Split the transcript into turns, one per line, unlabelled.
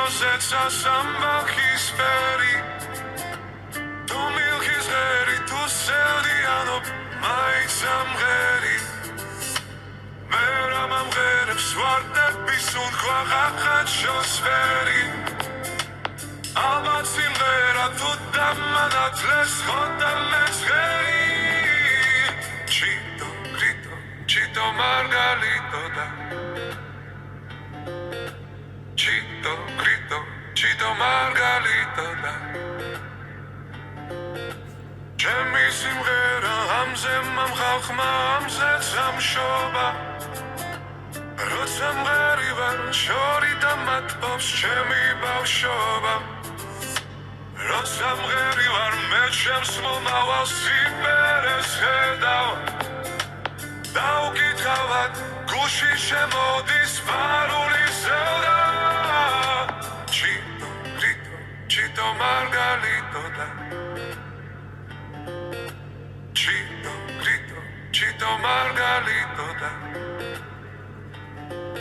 როზეცას ამბაქის ფერი თუ მილქის ღერი თუ სევდიანო მაინც ამღერი მე რა მომღერებს ვარდების უნქვა ხახაჩოს ფერი ალბათ სიმღერა თუ დამანათლეს ხონდა მეცღერი Chito Margalito da Chito grito Chito Margalito da Chemi simghera hamze mam khalkhma hamze samshoba Rotsam gheri var shori da matbos chemi bavshoba Rotsam gheri var me chems momawas siperes hedav Daukitqavat gushi shemoდის ფარული ზევდა Chito grito Chito Margalito da Chito grito Chito Margalito da